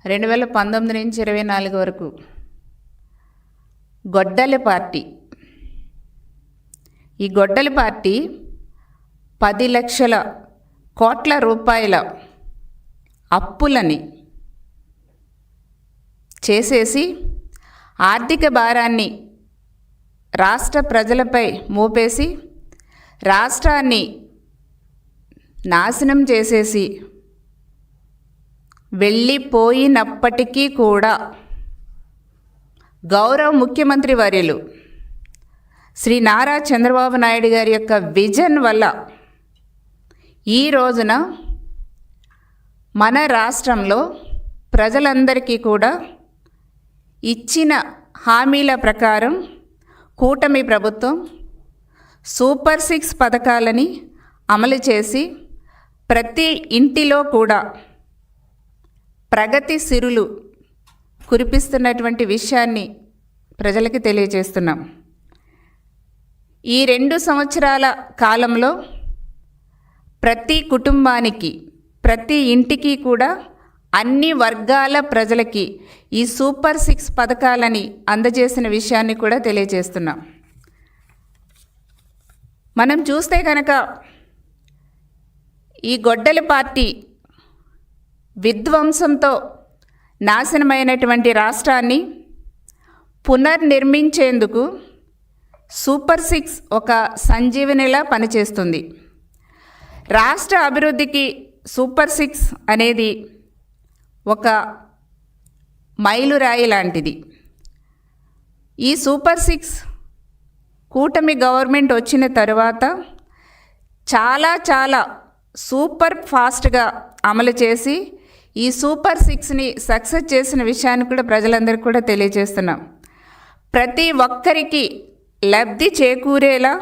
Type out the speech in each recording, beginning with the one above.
2019 నుంచి 24 వరకు గొడ్డలి పార్టీ. ఈ గొడ్డలి పార్టీ 10 లక్షల కోట్ల రూపాయల అప్పులని చేసేసి ఆర్థిక భారాన్ని రాష్ట్ర ప్రజలపై మోపేసి రాష్ట్రాన్ని నాశనం చేసేసి వెళ్ళిపోయినప్పటికీ కూడా గౌరవ ముఖ్యమంత్రి వర్యులు శ్రీ నారా చంద్రబాబు నాయుడు గారి యొక్క విజన్ వల్ల ఈ రోజున మన రాష్ట్రంలో ప్రజలందరికీ కూడా ఇచ్చిన హామీల ప్రకారం కూటమి ప్రభుత్వం సూపర్ 6 పథకాలని అమలు చేసి ప్రతి ఇంటిలో కూడా ప్రగతి సిరులు కురిపిస్తున్నటువంటి విషయాన్ని ప్రజలకి తెలియజేస్తున్నాం. ఈ 2 సంవత్సరాల కాలంలో ప్రతి కుటుంబానికి, ప్రతి ఇంటికి కూడా అన్ని వర్గాల ప్రజలకి ఈ సూపర్ 6 పథకాలని అందజేసిన విషయాన్ని కూడా తెలియజేస్తున్నాం. మనం చూస్తే కనుక ఈ గొడ్డలి పార్టీ విధ్వంసంతో నాశనమైనటువంటి రాష్ట్రాన్ని పునర్నిర్మించేందుకు సూపర్ 6 ఒక సంజీవనిలా పనిచేస్తుంది. రాష్ట్ర అభివృద్ధికి సూపర్ 6 అనేది ఒక మైలురాయి లాంటిది. ఈ సూపర్ 6 కూటమి గవర్నమెంట్ వచ్చిన తర్వాత చాలా సూపర్ ఫాస్ట్గా అమలు చేసి ఈ సూపర్ 6ని సక్సెస్ చేసిన విషయాన్ని కూడా ప్రజలందరికీ కూడా తెలియజేస్తున్నాం. ప్రతి ఒక్కరికి లబ్ధి చేకూరేలా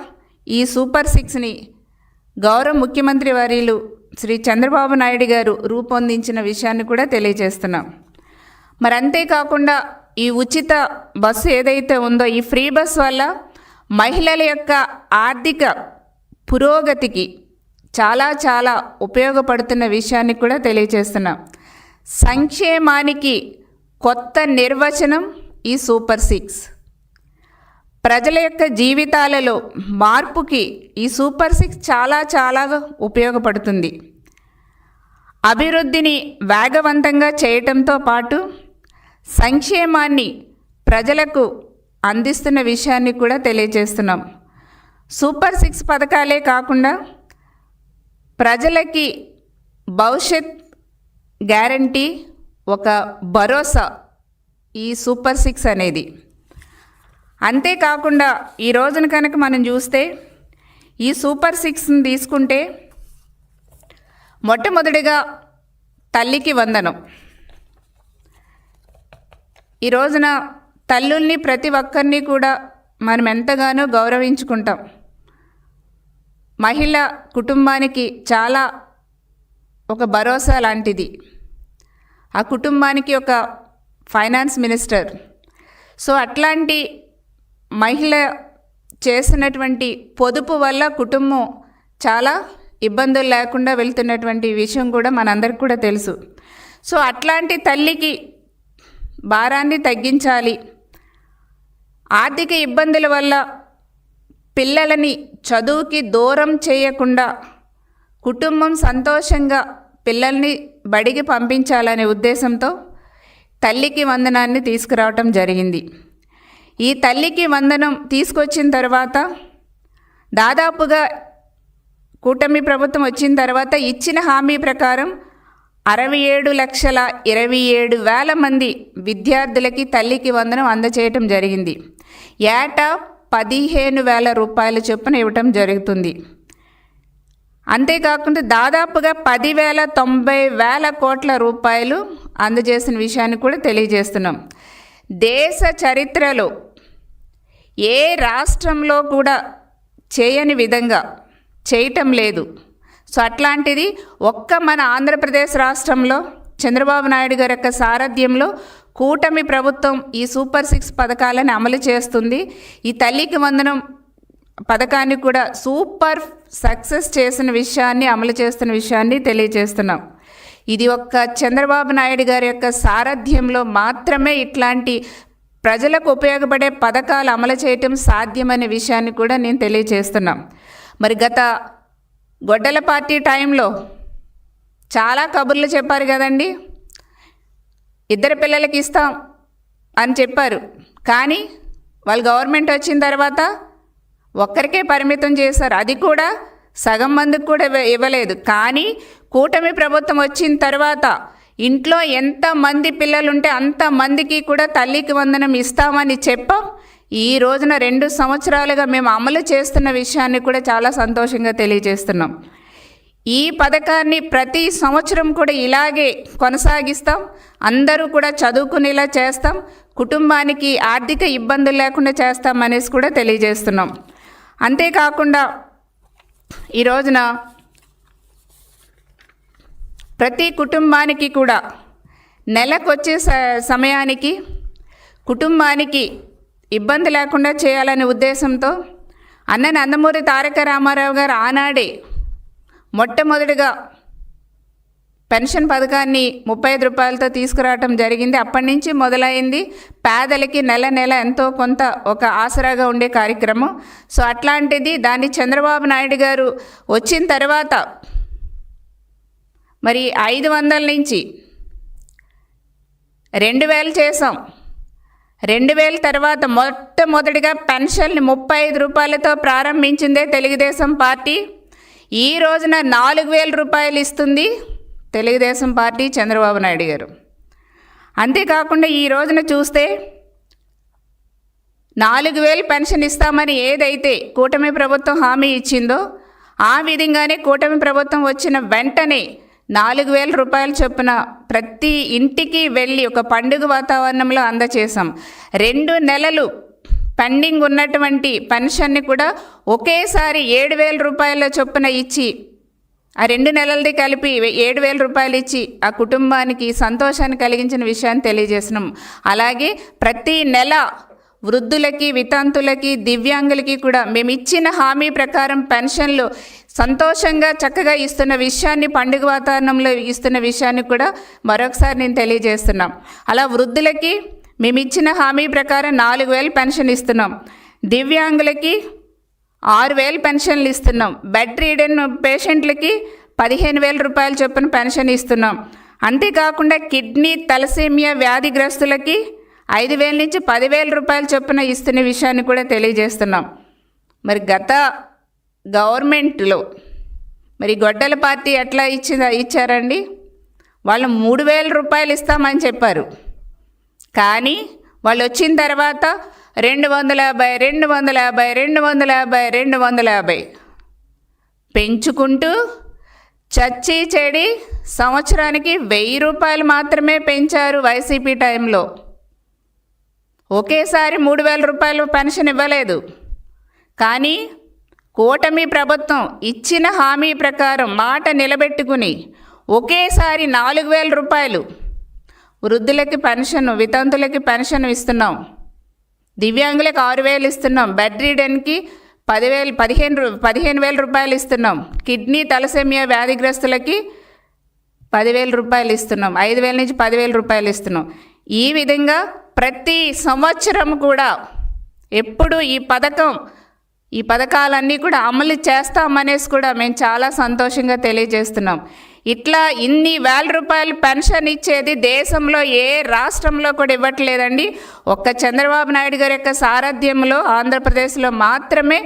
ఈ సూపర్ 6ని గౌరవ ముఖ్యమంత్రి వర్యులు శ్రీ చంద్రబాబు నాయుడు గారు రూపొందించిన విషయాన్ని కూడా తెలియజేస్తున్నాం. మరి అంతేకాకుండా ఈ ఉచిత బస్సు ఏదైతే ఉందో ఈ ఫ్రీ బస్ వల్ల మహిళల యొక్క ఆర్థిక పురోగతికి చాలా ఉపయోగపడుతున్న విషయాన్ని కూడా తెలియజేస్తున్నాం. సంక్షేమానికి కొత్త నిర్వచనం ఈ సూపర్ 6. ప్రజల యొక్క జీవితాలలో మార్పుకి ఈ సూపర్ 6 చాలా ఉపయోగపడుతుంది. అభివృద్ధిని వేగవంతంగా చేయటంతో పాటు సంక్షేమాన్ని ప్రజలకు అందిస్తున్న విషయాన్ని కూడా తెలియజేస్తున్నాం. సూపర్ 6 పథకాలే కాకుండా ప్రజలకి భవిష్యత్ గ్యారంటీ, ఒక భరోసా ఈ సూపర్ 6 అనేది. అంతేకాకుండా ఈ రోజున కనుక మనం చూస్తే ఈ సూపర్ 6ని తీసుకుంటే మొట్టమొదటిగా తల్లికి వందనం. ఈ రోజున తల్లుల్ని ప్రతి ఒక్కరిని కూడా మనం ఎంతగానో గౌరవించుకుంటాం. మహిళ కుటుంబానికి చాలా ఒక భరోసా లాంటిది. ఆ కుటుంబానికి ఒక ఫైనాన్స్ మినిస్టర్. సో అట్లాంటి మహిళ చేసినటువంటి పొదుపు వల్ల కుటుంబం చాలా ఇబ్బందులు లేకుండా వెళ్తున్నటువంటి విషయం కూడా మనందరికి కూడా తెలుసు. సో అట్లాంటి తల్లికి భారాన్ని తగ్గించాలి. ఆర్థిక ఇబ్బందుల వల్ల పిల్లలని చదువుకి దూరం చేయకుండా కుటుంబం సంతోషంగా పిల్లల్ని బడికి పంపించాలనే ఉద్దేశంతో తల్లికి వందనాన్ని తీసుకురావటం జరిగింది. ఈ తల్లికి వందనం తీసుకొచ్చిన తర్వాత దాదాపుగా కూటమి ప్రభుత్వం వచ్చిన తర్వాత ఇచ్చిన హామీ ప్రకారం 67,27,000 మంది విద్యార్థులకి తల్లికి వందనం అందచేయటం జరిగింది. ఏటా 15,000 రూపాయల చొప్పున ఇవ్వటం జరుగుతుంది. అంతేకాకుండా దాదాపుగా 10,90,000 కోట్ల రూపాయలు అందజేసిన విషయాన్ని కూడా తెలియజేస్తున్నాం. దేశ చరిత్రలో ఏ రాష్ట్రంలో కూడా చేయని విధంగా చేయటం లేదు. సో అట్లాంటిది ఒక్క మన ఆంధ్రప్రదేశ్ రాష్ట్రంలో చంద్రబాబు నాయుడు గారి యొక్క సారథ్యంలో కూటమి ప్రభుత్వం ఈ సూపర్ 6 పథకాలను అమలు చేస్తుంది. ఈ తల్లికి వందనం పథకాన్ని కూడా సూపర్ సక్సెస్ చేసిన విషయాన్ని, అమలు చేస్తున్న విషయాన్ని తెలియజేస్తున్నాం. ఇది ఒక్క చంద్రబాబు నాయుడు గారి యొక్క సారథ్యంలో మాత్రమే ఇట్లాంటి ప్రజలకు ఉపయోగపడే పథకాలు అమలు చేయటం సాధ్యమనే విషయాన్ని కూడా నేను తెలియజేస్తున్నాం. మరి గత గొడ్డల పార్టీ టైంలో చాలా కబుర్లు చెప్పారు కదండి. 2 పిల్లలకి ఇస్తాం అని చెప్పారు. కానీ వాళ్ళు గవర్నమెంట్ వచ్చిన తర్వాత ఒక్కరికే పరిమితం చేశారు. అది కూడా సగం మందికి కూడా ఇవ్వలేదు. కానీ కూటమి ప్రభుత్వం వచ్చిన తర్వాత ఇంట్లో ఎంతమంది పిల్లలుంటే అంతమందికి కూడా తల్లికి వందనం ఇస్తామని చెప్పాం. ఈ రోజున 2 సంవత్సరాలుగా మేము అమలు చేస్తున్న విషయాన్ని కూడా చాలా సంతోషంగా తెలియజేస్తున్నాం. ఈ పథకాన్ని ప్రతి సంవత్సరం కూడా ఇలాగే కొనసాగిస్తాం. అందరూ కూడా చదువుకునేలా చేస్తాం. కుటుంబానికి ఆర్థిక ఇబ్బందులు లేకుండా చేస్తాం అనేసి కూడా తెలియజేస్తున్నాం. అంతేకాకుండా ఈ రోజున ప్రతి కుటుంబానికి కూడా నెలకొచ్చే సమయానికి కుటుంబానికి ఇబ్బంది లేకుండా చేయాలనే ఉద్దేశంతో అన్న నందమూరి తారక రామారావు గారు ఆనాడే మొట్టమొదటిగా పెన్షన్ పథకాన్ని 35 రూపాయలతో తీసుకురావటం జరిగింది. అప్పటి నుంచి మొదలైంది పేదలకి నెల నెల ఎంతో కొంత ఒక ఆసరాగా ఉండే కార్యక్రమం. సో అట్లాంటిది దాన్ని చంద్రబాబు నాయుడు గారు వచ్చిన తర్వాత మరి 500 నుంచి 2000 చేసాం. 2000 తర్వాత మొట్టమొదటిగా పెన్షన్ని 35 రూపాయలతో ప్రారంభించిందే తెలుగుదేశం పార్టీ. ఈ రోజున 4000 రూపాయలు ఇస్తుంది తెలుగుదేశం పార్టీ, చంద్రబాబు నాయుడు గారు. అంతేకాకుండా ఈ రోజున చూస్తే 4000 పెన్షన్ ఇస్తామని ఏదైతే కూటమి ప్రభుత్వం హామీ ఇచ్చిందో ఆ విధంగానే కూటమి ప్రభుత్వం వచ్చిన వెంటనే 4000 రూపాయలు చొప్పున ప్రతి ఇంటికి వెళ్ళి ఒక పండుగ వాతావరణంలో అందచేసాం. 2 నెలలు పెండింగ్ ఉన్నటువంటి పెన్షన్ని కూడా ఒకేసారి 7000 రూపాయల చొప్పున ఇచ్చి ఆ 2 నెలలది కలిపి 7000 రూపాయలు ఇచ్చి ఆ కుటుంబానికి సంతోషాన్ని కలిగించిన విషయాన్ని తెలియజేసినాం. అలాగే ప్రతి నెల వృద్ధులకి, వితంతులకి, దివ్యాంగులకి కూడా మేము ఇచ్చిన హామీ ప్రకారం పెన్షన్లు సంతోషంగా చక్కగా ఇస్తున్న విషయాన్ని, పండుగ వాతావరణంలో ఇస్తున్న విషయాన్ని కూడా మరొకసారి నేను తెలియజేస్తున్నాం. అలా వృద్ధులకి మేము ఇచ్చిన హామీ ప్రకారం 4000 పెన్షన్ ఇస్తున్నాం. దివ్యాంగులకి 6000 పెన్షన్లు ఇస్తున్నాం. బెడ్ రీడెన్ పేషెంట్లకి 15000 రూపాయలు చొప్పున పెన్షన్ ఇస్తున్నాం. అంతేకాకుండా కిడ్నీ తలసేమియా వ్యాధిగ్రస్తులకి 5000 నుంచి 10000 రూపాయలు చొప్పున ఇస్తున్న విషయాన్ని కూడా తెలియజేస్తున్నాం. మరి గత గవర్నమెంట్లో మరి గొడ్డల పార్టీ ఎట్లా ఇచ్చారండి? వాళ్ళు 3000 రూపాయలు ఇస్తామని చెప్పారు. కానీ వాళ్ళు వచ్చిన తర్వాత 250, 250, 250, 250 పెంచుకుంటూ చచ్చి చెడి సంవత్సరానికి 1000 రూపాయలు మాత్రమే పెంచారు వైసీపీ టైంలో. ఒకేసారి 3000 రూపాయలు పెన్షన్ ఇవ్వలేదు. కానీ కూటమి ప్రభుత్వం ఇచ్చిన హామీ ప్రకారం మాట నిలబెట్టుకుని ఒకేసారి 4000 రూపాయలు వృద్ధులకి పెన్షన్, వితంతులకి పెన్షన్ ఇస్తున్నాం. దివ్యాంగులకు 6000 ఇస్తున్నాం. బెడ్ రీడెన్కి 15000 రూపాయలు ఇస్తున్నాం. కిడ్నీ తలసేమియా వ్యాధిగ్రస్తులకి 10000 రూపాయలు ఇస్తున్నాం. 5000 నుంచి 10000 రూపాయలు ఇస్తున్నాం. ఈ విధంగా ప్రతి సంవత్సరం కూడా ఎప్పుడు ఈ పథకాలన్నీ కూడా అమలు చేస్తామనేసి కూడా మేము చాలా సంతోషంగా తెలియజేస్తున్నాం. ఇట్లా ఇన్ని వేల రూపాయలు పెన్షన్ ఇచ్చేది దేశంలో ఏ రాష్ట్రంలో కూడా ఇవ్వట్లేదండి. ఒక్క చంద్రబాబు నాయుడు గారి యొక్క సారథ్యంలో ఆంధ్రప్రదేశ్లో మాత్రమే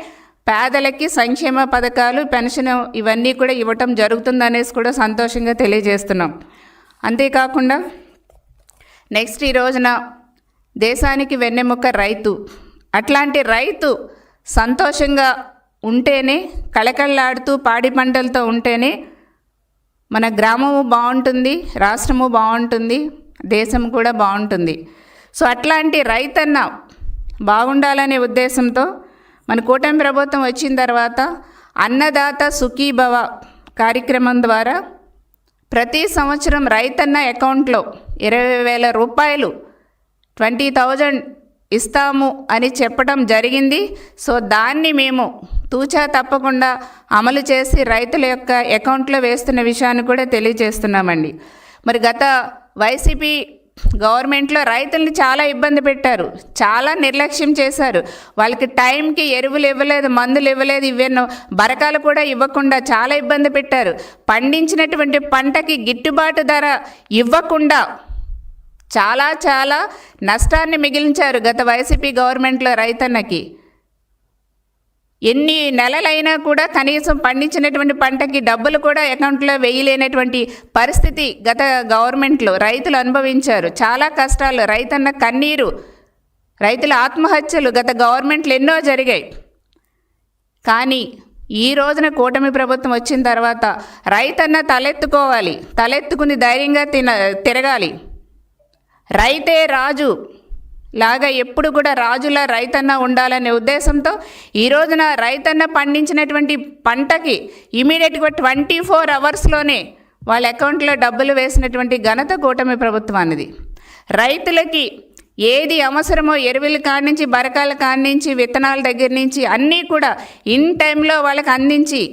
పేదలకి సంక్షేమ పథకాలు, పెన్షన్ ఇవన్నీ కూడా ఇవ్వటం జరుగుతుందనేసి కూడా సంతోషంగా తెలియజేస్తున్నాం. అంతేకాకుండా నెక్స్ట్ ఈ రోజున దేశానికి వెన్నెముక రైతు. అట్లాంటి రైతు సంతోషంగా ఉంటేనే, కళకళలాడుతూ పాడి పంటలతో ఉంటేనే మన గ్రామము బాగుంటుంది, రాష్ట్రము బాగుంటుంది, దేశం కూడా బాగుంటుంది. సో అట్లాంటి రైతన్న బాగుండాలనే ఉద్దేశంతో మన కూటమి ప్రభుత్వం వచ్చిన తర్వాత అన్నదాత సుఖీభవ కార్యక్రమం ద్వారా ప్రతి సంవత్సరం రైతన్న అకౌంట్లో 20,000 రూపాయలు 20,000 ఇస్తాము అని చెప్పడం జరిగింది. సో దాన్ని మేము తూచా తప్పకుండా అమలు చేసి రైతుల యొక్క అకౌంట్లో వేస్తున్న విషయాన్ని కూడా తెలియజేస్తున్నామండి. మరి గత వైసీపీ గవర్నమెంట్లో రైతుల్ని చాలా ఇబ్బంది పెట్టారు, చాలా నిర్లక్ష్యం చేశారు. వాళ్ళకి టైంకి ఎరువులు ఇవ్వలేదు, మందులు ఇవ్వలేదు, ఇవెన్నో బరకాలు కూడా ఇవ్వకుండా చాలా ఇబ్బంది పెట్టారు. పండించినటువంటి పంటకి గిట్టుబాటు ధర ఇవ్వకుండా చాలా చాలా నష్టాన్ని మిగిలించారు గత వైసీపీ గవర్నమెంట్లో రైతన్నకి. ఎన్ని నెలలైనా కూడా కనీసం పండించినటువంటి పంటకి డబ్బులు కూడా అకౌంట్లో వేయలేనటువంటి పరిస్థితి గత గవర్నమెంట్లో రైతులు అనుభవించారు. చాలా కష్టాలు, రైతన్న కన్నీరు, రైతుల ఆత్మహత్యలు గత గవర్నమెంట్లు ఎన్నో జరిగాయి. కానీ ఈ రోజున కూటమి ప్రభుత్వం వచ్చిన తర్వాత రైతన్న తలెత్తుకోవాలి, తలెత్తుకుని ధైర్యంగా తిరగాలి. రైతే రాజు లాగా ఎప్పుడు కూడా రాజులా రైతన్న ఉండాలనే ఉద్దేశంతో ఈ రోజున రైతన్న పండించినటువంటి పంటకి ఇమీడియట్గా 24 అవర్స్లోనే వాళ్ళ అకౌంట్లో డబ్బులు వేసినటువంటి ఘనత కూటమి ప్రభుత్వానిది. రైతులకి ఏది అవసరమో ఎరువుల కాడి నుంచి, బరకాల కాడి నుంచి, విత్తనాల దగ్గర నుంచి అన్నీ కూడా ఇన్ టైంలో వాళ్ళకి అందించి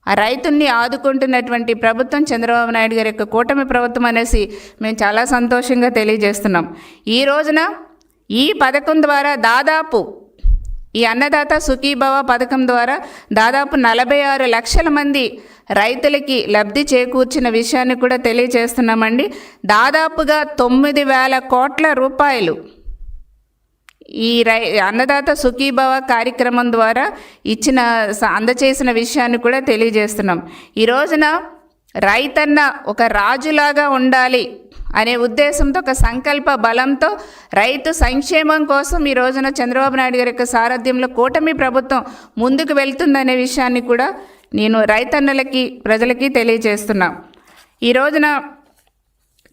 ఆ రైతుల్ని ఆదుకుంటున్నటువంటి ప్రభుత్వం చంద్రబాబు నాయుడు గారి యొక్క కూటమి ప్రభుత్వం అనేసి మేము చాలా సంతోషంగా తెలియజేస్తున్నాం. ఈ రోజున ఈ పథకం ద్వారా దాదాపు ఈ అన్నదాత సుఖీభవ పథకం ద్వారా దాదాపు 46 లక్షల మంది రైతులకి లబ్ధి చేకూర్చిన విషయాన్ని కూడా తెలియజేస్తున్నామండి. దాదాపుగా 9,000 కోట్ల రూపాయలు ఈ అన్నదాత సుఖీభవ కార్యక్రమం ద్వారా అందచేసిన విషయాన్ని కూడా తెలియజేస్తున్నాం. ఈ రోజున రైతన్న ఒక రాజులాగా ఉండాలి అనే ఉద్దేశంతో, ఒక సంకల్ప బలంతో రైతు సంక్షేమం కోసం ఈ రోజున చంద్రబాబు నాయుడు గారి యొక్క సారథ్యంలో కూటమి ప్రభుత్వం ముందుకు వెళ్తుందనే విషయాన్ని కూడా నేను రైతన్నలకి, ప్రజలకి తెలియజేస్తున్నా. ఈ రోజున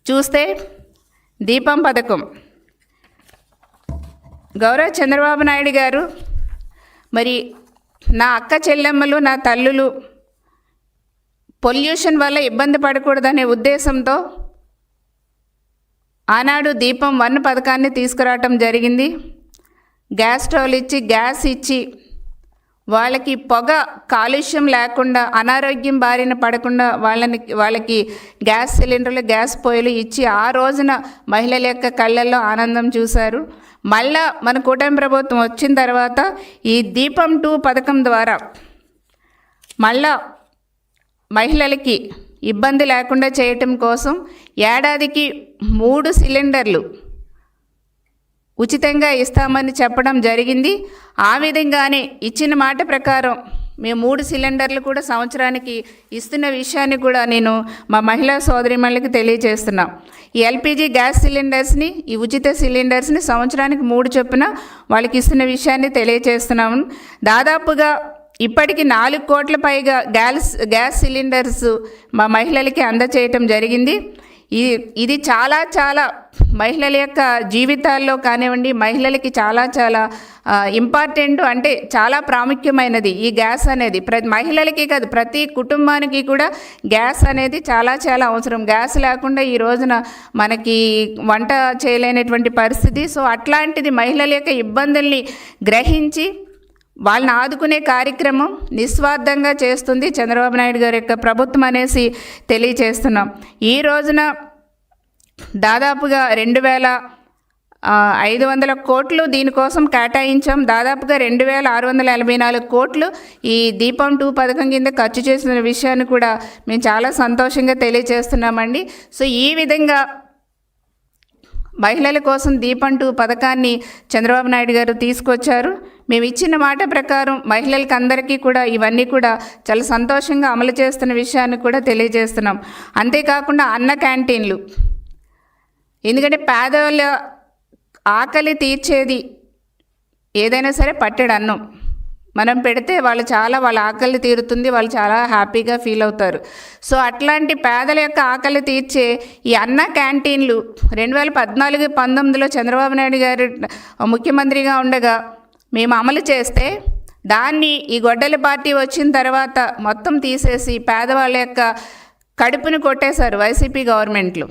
చూస్తే దీపం పథకం గౌరవ చంద్రబాబు నాయుడు గారు మరి నా అక్క చెల్లెమ్మలు, నా తల్లులు పొల్యూషన్ వల్ల ఇబ్బంది పడకూడదనే ఉద్దేశంతో ఆనాడు దీపం 1 పథకాన్ని తీసుకురావటం జరిగింది. గ్యాస్ స్టవ్లు ఇచ్చి, గ్యాస్ ఇచ్చి వాళ్ళకి పొగ కాలుష్యం లేకుండా, అనారోగ్యం బారిన పడకుండా వాళ్ళకి గ్యాస్ సిలిండర్లు, గ్యాస్ పొయ్యిలు ఇచ్చి ఆ రోజున మహిళల యొక్క కళ్ళల్లో ఆనందం చూశారు. మళ్ళా మన కూటమి ప్రభుత్వం వచ్చిన తర్వాత ఈ దీపం 2 పథకం ద్వారా మళ్ళా మహిళలకి ఇబ్బంది లేకుండా చేయటం కోసం ఏడాదికి 3 సిలిండర్లు ఉచితంగా ఇస్తామని చెప్పడం జరిగింది. ఆ విధంగానే ఇచ్చిన మాట ప్రకారం మేము 3 సిలిండర్లు కూడా సంవత్సరానికి ఇస్తున్న విషయాన్ని కూడా నేను మా మహిళా సోదరిమణులకు తెలియజేస్తున్నాం. ఈ ఎల్పిజి గ్యాస్ సిలిండర్స్ని, ఈ ఉచిత సిలిండర్స్ని సంవత్సరానికి 3 చొప్పున వాళ్ళకి ఇస్తున్న విషయాన్ని తెలియజేస్తున్నాము. దాదాపుగా ఇప్పటికి 4 కోట్ల పైగా గ్యాస్ సిలిండర్స్ మా మహిళలకి అందచేయటం జరిగింది. ఇది చాలా చాలా మహిళల యొక్క జీవితాల్లో కానివ్వండి, మహిళలకి చాలా చాలా ఇంపార్టెంట్, అంటే చాలా ప్రాముఖ్యమైనది ఈ గ్యాస్ అనేది. మహిళలకి కాదు, ప్రతి కుటుంబానికి కూడా గ్యాస్ అనేది చాలా చాలా అవసరం. గ్యాస్ లేకుండా ఈ రోజున మనకి వంట చేయలేనటువంటి పరిస్థితి. సో అట్లాంటిది మహిళల యొక్క ఇబ్బందుల్ని గ్రహించి వాళ్ళని ఆదుకునే కార్యక్రమం నిస్వార్థంగా చేస్తుంది చంద్రబాబు నాయుడు గారి యొక్క ప్రభుత్వం అనేసి తెలియజేస్తున్నాం. ఈ రోజున దాదాపుగా 2,500 కోట్లు దీనికోసం కేటాయించాం. దాదాపుగా 2,684 కోట్లు ఈ దీపం 2 పథకం కింద ఖర్చు చేసిన విషయాన్ని కూడా మేము చాలా సంతోషంగా తెలియజేస్తున్నామండి. సో ఈ విధంగా మహిళల కోసం దీపం 2 పథకాన్ని చంద్రబాబు నాయుడు గారు తీసుకొచ్చారు. మేము ఇచ్చిన మాట ప్రకారం మహిళలకి అందరికీ కూడా ఇవన్నీ కూడా చాలా సంతోషంగా అమలు చేస్తున్న విషయాన్ని కూడా తెలియజేస్తున్నాం. అంతేకాకుండా అన్న క్యాంటీన్లు, ఎందుకంటే పేదవాళ్ళ ఆకలి తీర్చేది ఏదైనా సరే పట్టెడు అన్నం మనం పెడితే వాళ్ళ ఆకలి తీరుతుంది, వాళ్ళు చాలా హ్యాపీగా ఫీల్ అవుతారు. సో అట్లాంటి పేదల యొక్క ఆకలి తీర్చే ఈ అన్న క్యాంటీన్లు 2014-19లో చంద్రబాబు నాయుడు గారు ముఖ్యమంత్రిగా ఉండగా మేము అమలు చేస్తే దాన్ని ఈ గొడ్డల పార్టీ వచ్చిన తర్వాత మొత్తం తీసేసి పేదవాళ్ళ యొక్క కడుపును కొట్టేశారు వైసీపీ గవర్నమెంట్లు.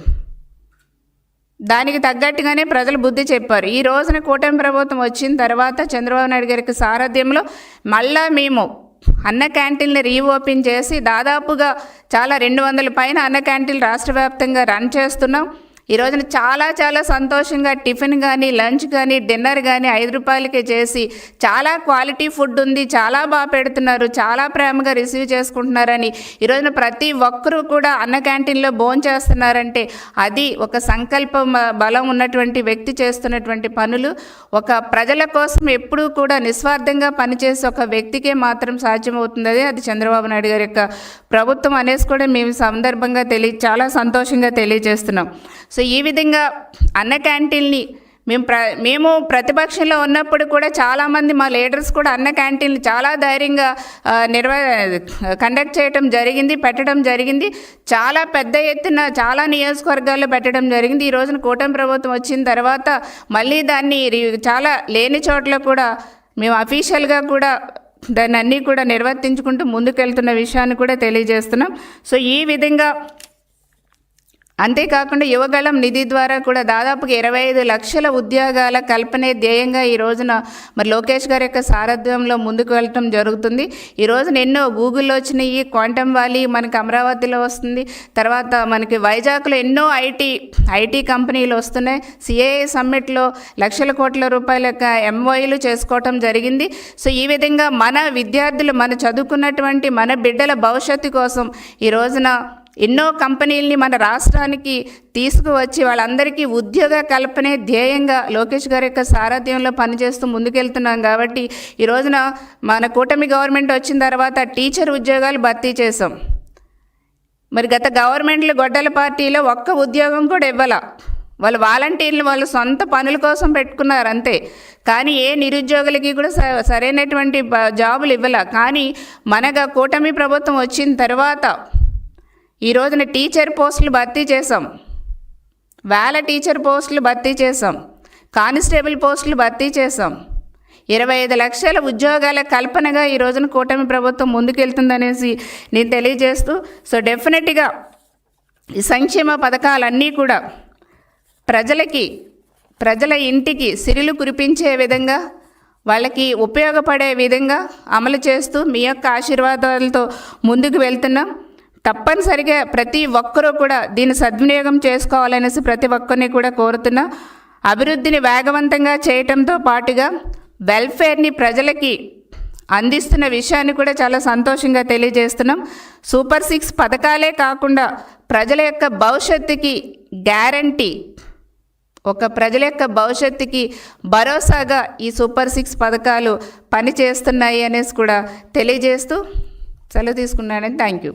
దానికి తగ్గట్టుగానే ప్రజలు బుద్ధి చెప్పారు. ఈ రోజున కూటమి ప్రభుత్వం వచ్చిన తర్వాత చంద్రబాబు నాయుడు గారికి సారథ్యంలో మళ్ళా మేము అన్న క్యాంటీన్ని రీఓపెన్ చేసి దాదాపుగా చాలా 200 పైన అన్న క్యాంటీన్లు రాష్ట్ర వ్యాప్తంగా రన్ చేస్తున్నాం. ఈ రోజున చాలా చాలా సంతోషంగా టిఫిన్ కానీ లంచ్ కానీ డిన్నర్ కానీ 5 రూపాయలకే చేసి చాలా క్వాలిటీ ఫుడ్ ఉంది, చాలా బాగా పెడుతున్నారు, చాలా ప్రేమగా రిసీవ్ చేసుకుంటున్నారని ఈ రోజున ప్రతి ఒక్కరూ కూడా అన్న క్యాంటీన్లో భోంచేస్తున్నారంటే అది ఒక సంకల్ప బలం ఉన్నటువంటి వ్యక్తి చేస్తున్నటువంటి పనులు. ఒక ప్రజల కోసం ఎప్పుడూ కూడా నిస్వార్థంగా పనిచేసే ఒక వ్యక్తికే మాత్రం సాధ్యమవుతుంది. అది చంద్రబాబు నాయుడు గారి యొక్క ప్రభుత్వం అనేసి కూడా మేము సందర్భంగా చాలా సంతోషంగా తెలియజేస్తున్నాం. సో ఈ విధంగా అన్న క్యాంటీన్ని మేము ప్రతిపక్షంలో ఉన్నప్పుడు కూడా చాలామంది మా లీడర్స్ కూడా అన్న క్యాంటీన్లు చాలా ధైర్యంగా కండక్ట్ చేయడం జరిగింది, పెట్టడం జరిగింది. చాలా పెద్ద ఎత్తున చాలా నియోజకవర్గాల్లో పెట్టడం జరిగింది. ఈ రోజున కూటమి ప్రభుత్వం వచ్చిన తర్వాత మళ్ళీ దాన్ని చాలా లేని చోట్ల కూడా మేము అఫీషియల్గా కూడా దాన్ని అన్నీ కూడా నిర్వర్తించుకుంటూ ముందుకెళ్తున్న విషయాన్ని కూడా తెలియజేస్తున్నాం. సో ఈ విధంగా అంతేకాకుండా యువగళం నిధి ద్వారా కూడా దాదాపుగా 25 లక్షల ఉద్యోగాల కల్పనే ధ్యేయంగా ఈ రోజున మరి లోకేష్ గారి యొక్క సారథ్యంలో ముందుకు వెళ్ళటం జరుగుతుంది. ఈ రోజున ఎన్నో గూగుల్లో వచ్చినాయి, క్వాంటమ్ వ్యాలీ మనకి అమరావతిలో వస్తుంది, తర్వాత మనకి వైజాగ్లో ఎన్నో ఐటీ కంపెనీలు వస్తున్నాయి. సిఏఏ సమ్మిట్లో లక్షల కోట్ల రూపాయల యొక్క ఎంఓయూలు చేసుకోవటం జరిగింది. సో ఈ విధంగా మన విద్యార్థులు మన చదువుకున్నటువంటి మన బిడ్డల భవిష్యత్తు కోసం ఈ రోజున ఎన్నో కంపెనీలని మన రాష్ట్రానికి తీసుకువచ్చి వాళ్ళందరికీ ఉద్యోగ కల్పనే ధ్యేయంగా లోకేష్ గారి యొక్క సారథ్యంలో పనిచేస్తూ ముందుకెళ్తున్నాం. కాబట్టి ఈ రోజున మన కూటమి గవర్నమెంట్ వచ్చిన తర్వాత టీచర్ ఉద్యోగాలు భర్తీ చేసాం. మరి గత గవర్నమెంట్లు గొడ్డల పార్టీలో ఒక్క ఉద్యోగం కూడా ఇవ్వాల. వాళ్ళు వాలంటీర్లు వాళ్ళు సొంత పనుల కోసం పెట్టుకున్నారు అంతే. కానీ ఏ నిరుద్యోగులకి కూడా సరైనటువంటి జాబులు ఇవ్వాల. కానీ మనగా కూటమి ప్రభుత్వం వచ్చిన తర్వాత ఈ రోజున టీచర్ పోస్టులు భర్తీ చేసాం, టీచర్ పోస్టులు భర్తీ చేసాం, కానిస్టేబుల్ పోస్టులు భర్తీ చేసాం. 25 లక్షల ఉద్యోగాల కల్పనగా ఈ రోజున కూటమి ప్రభుత్వం ముందుకెళ్తుందనేసి నేను తెలియజేస్తూ, సో డెఫినెట్గా ఈ సంక్షేమ పథకాలన్నీ కూడా ప్రజల ఇంటికి సిరులు కురిపించే విధంగా వాళ్ళకి ఉపయోగపడే విధంగా అమలు చేస్తూ మీ యొక్క ఆశీర్వాదాలతో ముందుకు వెళ్తున్నాం. తప్పనిసరిగా ప్రతి ఒక్కరూ కూడా దీన్ని సద్వినియోగం చేసుకోవాలనేసి ప్రతి ఒక్కరిని కూడా కోరుతున్నా. అభివృద్ధిని వేగవంతంగా చేయటంతో పాటుగా వెల్ఫేర్ని ప్రజలకి అందిస్తున్న విషయాన్ని కూడా చాలా సంతోషంగా తెలియజేస్తున్నాం. సూపర్ 6 పథకాలే కాకుండా ప్రజల యొక్క భవిష్యత్తుకి గ్యారంటీ, ప్రజల యొక్క భవిష్యత్తుకి భరోసాగా ఈ సూపర్ 6 పథకాలు పనిచేస్తున్నాయి అనేసి కూడా తెలియజేస్తూ సెలవు తీసుకున్నానని. Thank you.